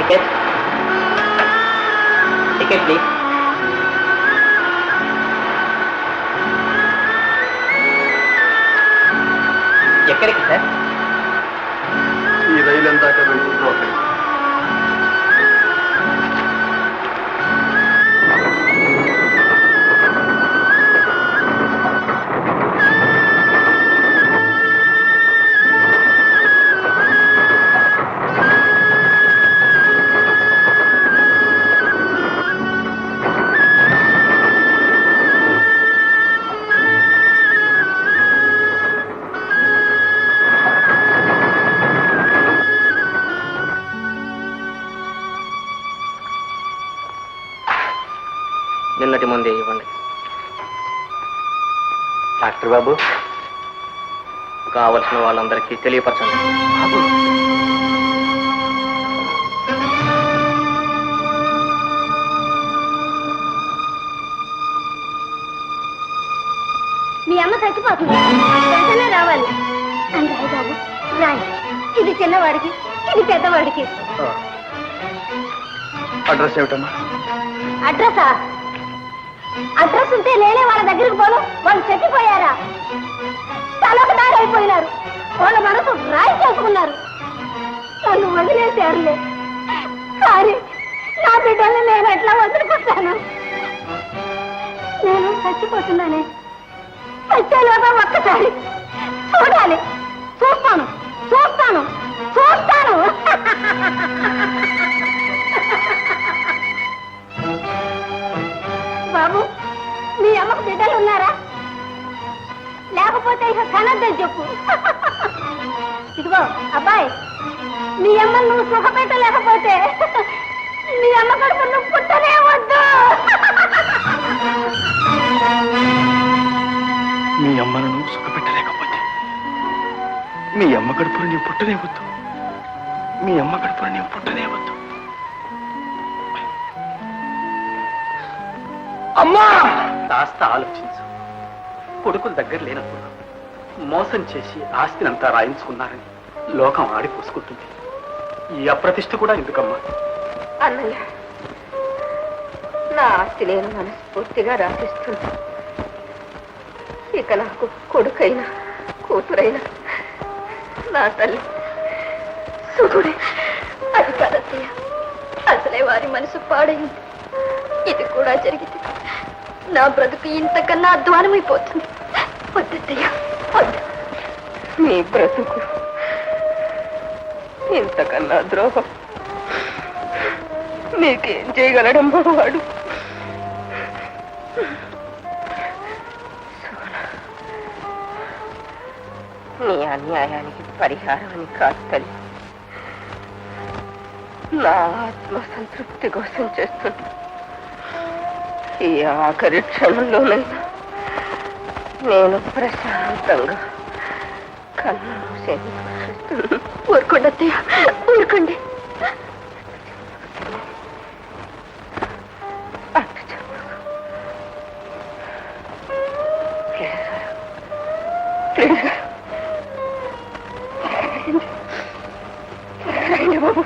Ticket ticket please. ఎక్కడికి sir? ఈ రైలు ఎందాక వెళ్తుందో అక్కడికి. నిన్నటి ముందే ఇవ్వండి. డాక్టర్ బాబు, కావలసిన వాళ్ళందరికీ తెలియపరచండి. బాబు, మీ అమ్మ చచ్చిపోతుంది, వెంటనే రావాలి. అని రాయి బాబు, రాయి. ఇది చిన్నవాడికి, ఇది పెద్దవాడికి. అడ్రస్ ఏమిటమ్మా? అడ్రసా? అడ్రస్ ఉంటే నేనే వాళ్ళ దగ్గరికి పోను. వాళ్ళు చచ్చిపోయారా? తలకు దారి అయిపోయినారు. వాళ్ళ మనసు రాయి చేసుకున్నారు. నన్ను వదిలేశారులే. కానీ నా బిడ్డల్ని నేను ఎట్లా వదిలిపోతాను? నేను చచ్చిపోతున్నానే. చచ్చేలోగా ఒక్కసారి చూడాలి. చూస్తాను, చూస్తాను, చూస్తాను. బాబు, మీ అమ్మకు బిడ్డలు ఉన్నారా? లేకపోతే ఇక కనద్దని చెప్పు. ఇదిగో అబ్బాయి, మీ అమ్మను నువ్వు సుఖపెట్టలేకపోతే మీ అమ్మ కడుపు నువ్వు పుట్టనే వద్దు. మీ అమ్మను నువ్వు సుఖపెట్టలేకపోతే మీ అమ్మ కడుపును నీవు పుట్టనే వద్దు. మీ అమ్మ కడుపును నీవు పుట్టనే వద్దు. అమ్మా! కాస్త ఆలోచించు. కొడుకుల దగ్గర లేనప్పుడు మోసం చేసి ఆస్తినంతా రాయించుకున్నారని లోకం ఆడిపోసుకుంటుంది. ఈ అప్రతిష్ట కూడా ఎందుకమ్మా? అన్నయ్య, నా ఆస్తి నేను మనస్ఫూర్తిగా రాసిస్తున్నా. ఇక నాకు కొడుకైనా కూతురైనా నా తల్లి సుగుడే. అది కదత్తయ్య, అసలే వారి మనసు పాడైంది. ఇది కూడా జరిగితే నా బ్రతుకు ఇంతకన్నా అధ్వానమైపోతుంది. వద్దయ్య, వద్దు. మీ బ్రతుకు ఇంతకన్నా ద్రోహం మీకేం చేయగలడమ్మా వాడు? నీ అన్యాయానికి పరిహారం అని కాదు తల్లి, నా ఆత్మ సంతృప్తి కోసం చేస్తుంది. ఈ ఆఖరి క్షణంలోనైనా నేను ప్రశాంతంగా కన్ను మూసేస్తున్నాను. ఊరుకోండి అత్తయ్య, ఊరుకోండి. అట్టు చెప్పు. బాబు,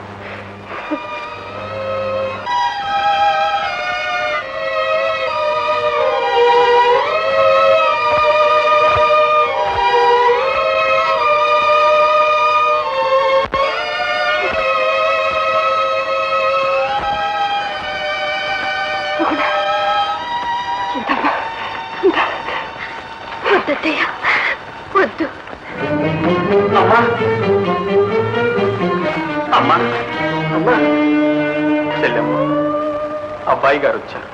వద్దయ్యా, వద్దు. అమ్మా! అమ్మా! అమ్మా! చెల్లెమ్మ, అబ్బాయి గారు వచ్చారు.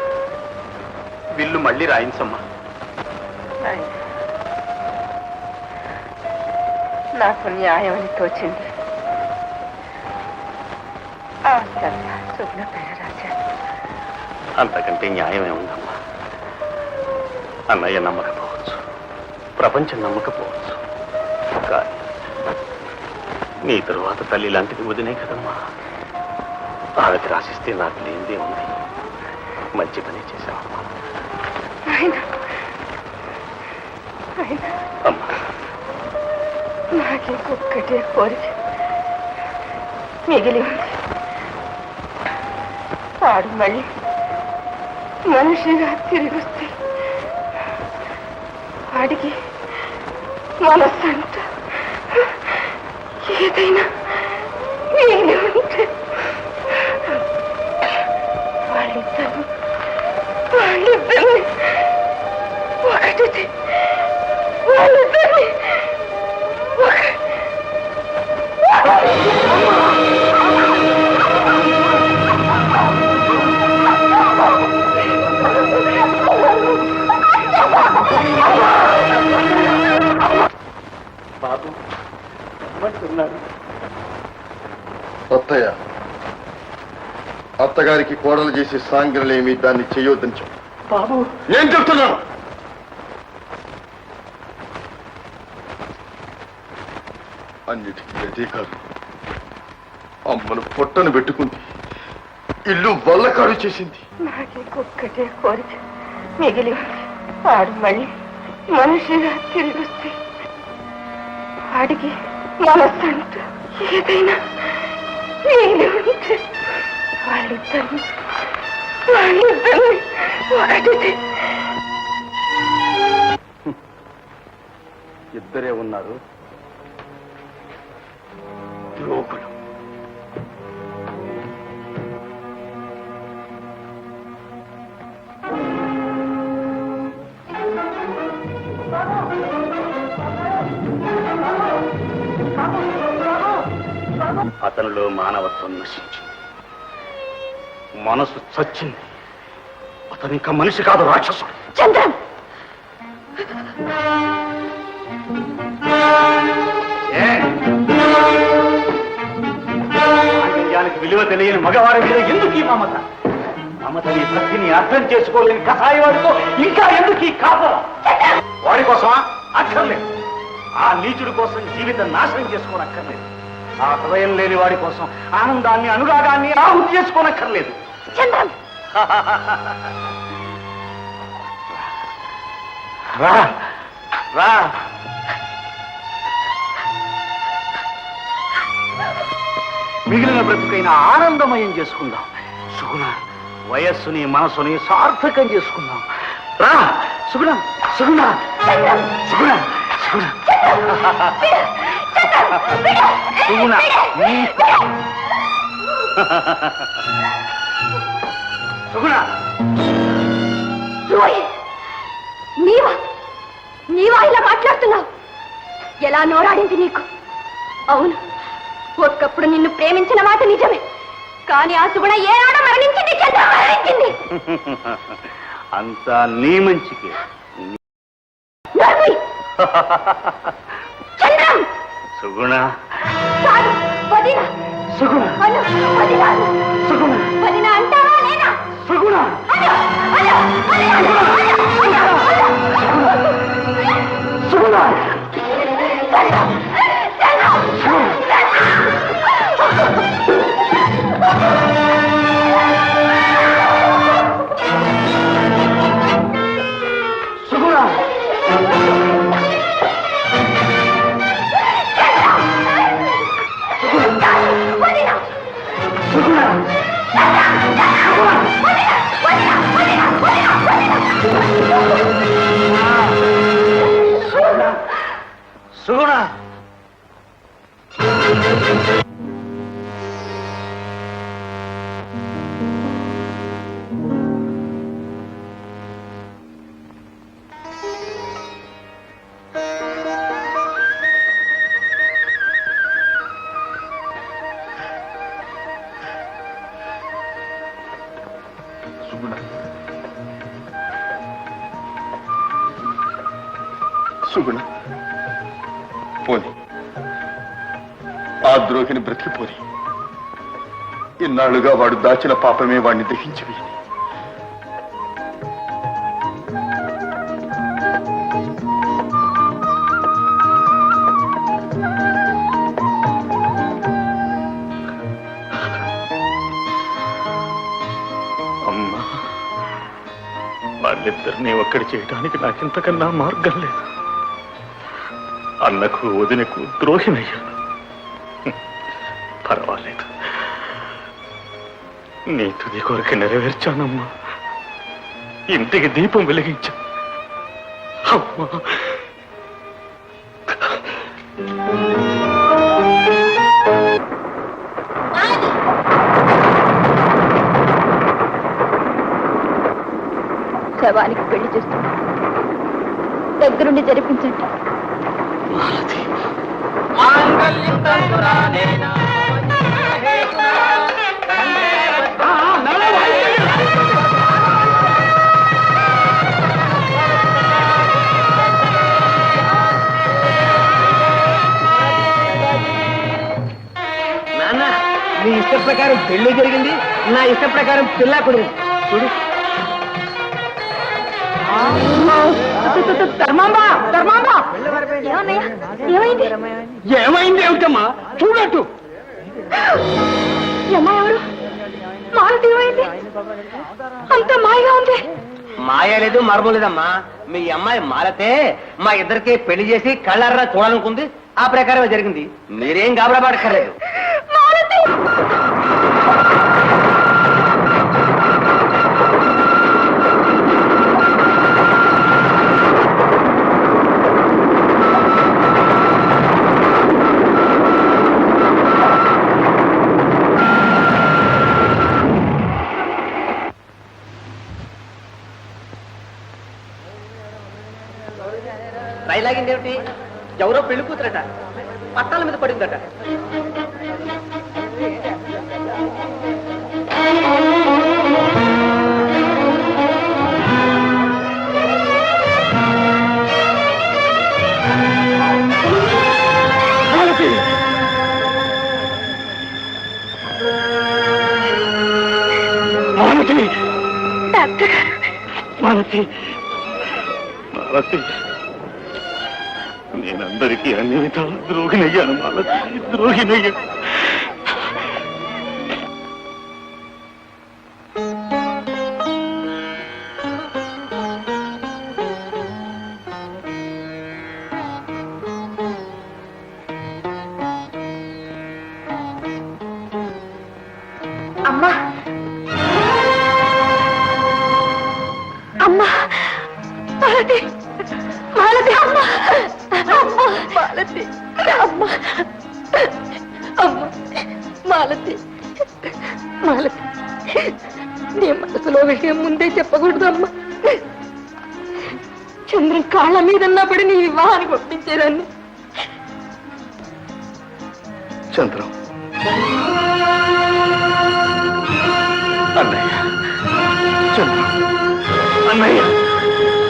విల్లు మళ్ళీ రాయించమ్మా. నాకు న్యాయం అని తోచింది. అంతకంటే న్యాయమే ఉందమ్మా. అన్నయ్య నమ్మకపోవచ్చు, ప్రపంచం నమ్మకపోవచ్చు, కానీ నీ తరువాత తల్లి లాంటిది వదినే కదమ్మా. ఆమెకి రాసిస్తే నాకు లేనిదే ఉంది. మంచి పని చేశావమ్మా. అమ్మా, నాకే ఒక్కటే కోరిక మిగిలి ఉంది. వాడు మళ్ళీ మనిషిగా తిరిగి వస్తే వాడికి మనస్సంట ఏదైనా మిగిలి ఉంటే వాళ్ళిద్దరిని ఒకటి వాళ్ళిద్దరిని బాబు ఏమంటున్నారు? అత్తయ్య, అత్తగారికి కోడలు చేసే సాంగ్రలేమి దాన్ని చెయ్యొద్దని చెప్పు. బాబు నేను చెప్తున్నాను. అన్నిటికీ అదే కాదు, అమ్మను పొట్టను పెట్టుకుంది, ఇల్లు వల్లకాడు చేసింది. నాకే ఒక్కటే కోరిక మిగిలి ఉంది. వాడు మళ్ళీ మనిషిగా తిరిగి వస్తే వాడికి మనస్సంట ఏదైనా మిగిలి ఉంటే వాళ్ళిద్దరిని ఒకటి. ఇద్దరే ఉన్నారు, ద్రోహులు. అతనిలో మానవత్వం నశించింది, మనసు చచ్చింది. అతను ఇంకా మనిషి కాదు, రాక్షసుడు. చంద్రం, మాంగళ్యానికి విలువ తెలియని మగవారి మీద ఎందుకు ఈ మమత? మమతని భక్తిని అర్థం చేసుకోలేని కసాయి వాడితో ఇంకా ఎందుకు ఈ కాపలా? వాడి కోసమా? అక్కర్లేదు. ఆ నీచుడి కోసం జీవితం నాశనం చేసుకోనక్కర్లేదు. ఆ హృదయం లేని వాడి కోసం ఆనందాన్ని, అనురాగాన్ని ఆహుతి చేసుకోనక్కర్లేదు. చంద్రం, రా రా, మిగిలిన బ్రతుకైనా ఆనందమయం చేసుకుందాం. సుగుణ, వయస్సుని మనసుని సార్థకం చేసుకుందాం. రా సుగుణ, సుగుణ, సుగుణ, సుగుణ, సుగుణ. సుగుణ, రోహిత్, నీవా ఇలా మాట్లాడుతున్నావు? ఎలా నోరాడింది నీకు? అవును, ఒక్కప్పుడు నిన్ను ప్రేమించిన మాట నిజమే, కానీ ఆ సుగుణ ఏనాడో మరణించింది. చంద్రం మరణించింది. అంతా నీ మంచికే. చంద్రం, సుగుణ, కాదు, వదిన. సుగుణ, అను, వదిన. సుగుణ, వదిన అంటావా లేదా? సుగుణ, అను, అను, వదిన, అను, అను, అను. సుగుణ. చంద్రం, చంద్రం, సుగుణ, వదిన. సుగుణ, సుగుణ. సుగుణ, సుగుణ, పోని, ఆ ద్రోహిని బ్రతికిపోని. ఇన్నాళ్ళుగా వాడు దాచిన పాపమే వాడిని దహించి వేయని. అమ్మా, వాళ్ళిద్దరినీ ఒక్కడి చేయడానికి నాకింతకన్నా మార్గం లేదు. అన్నకు వదినకు ద్రోహినయ్యాను. పర్వాలేదు, నీ తుది కోరిక నెరవేర్చానమ్మా. ఇంటికి దీపం వెలిగించా అమ్మా. శవానికి పెళ్లి చేస్తున్నా, దగ్గరుండి జరిపించండి. నాన్న, నీ ఇష్ట ప్రకారం పెళ్లి జరిగింది, నా ఇష్ట ప్రకారం పిల్ల కుదిరింది. చూడు. ఏమైంది ఏమిటమ్మా? చూడట్టు. ఎవరు మాలతి ఏమైంది? అంత మాయగా ఉంది. మాయ లేదు, మర్మం లేదమ్మా. మీ అమ్మాయి మాలతే మా ఇద్దరికి పెళ్లి చేసి కళ్ళారా చూడాలనుకుంది. ఆ ప్రకారమే జరిగింది. మీరేం గాబరా పడక్కర్లేదు. రైలాగింది ఏమిటి? ఎవరో పెళ్లి కూతురట, పట్టాల మీద పడిందట. మాలతి, మాలతి, నేనందరికీ అన్ని విధాలు ద్రోహినయ్యాను మాలతి, ద్రోహినయ్యాను. అమ్మా, అమ్మా, మాలతి, మాలతి, అమ్మా, అమ్మా, మాలతి, అమ్మా, అమ్మా, మాలతి, మాలతి, నీ మనసులో విషయం ముందే చెప్పకూడదు అమ్మా. చంద్రం కాళ్ళ మీదన్నా పడి నీ వివాహానికి ఒప్పించేదాన్ని. చంద్రం, అన్నయ్య, చంద్రం, అన్నయ్య,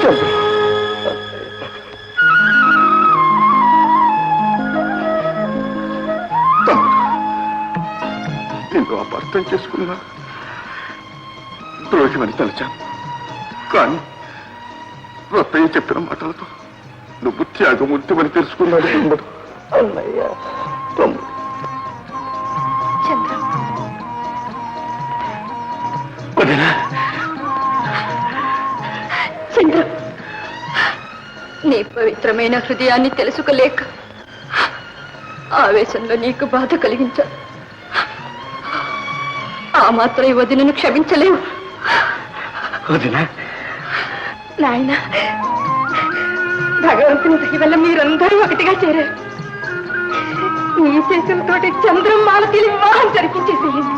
చంద్రం. నిన్ను అపార్థం చేసుకున్నా, ద్రోహిమని తలచాను. కానీ రత్తయ్య చెప్పిన మాటలతో నువ్వు త్యాగమూర్తివని తెలుసుకున్నాడు తమ్ముడు. అన్నయ్య, తమ్ముడు. చంద్రం, చంద్రం, నీ పవిత్రమైన హృదయాన్ని తెలుసుకోలేక ఆవేశంలో నీకు బాధ కలిగించాను. ఆ మాత్రం ఈ వదినను క్షమించలేవు. నాయన, భగవంతుని దయ వల్ల మీరందరూ ఒకటిగా చేరారు. నీ చేతులతోటి చంద్రం మాలతీలు వివాహం జరిపించేసేయండి.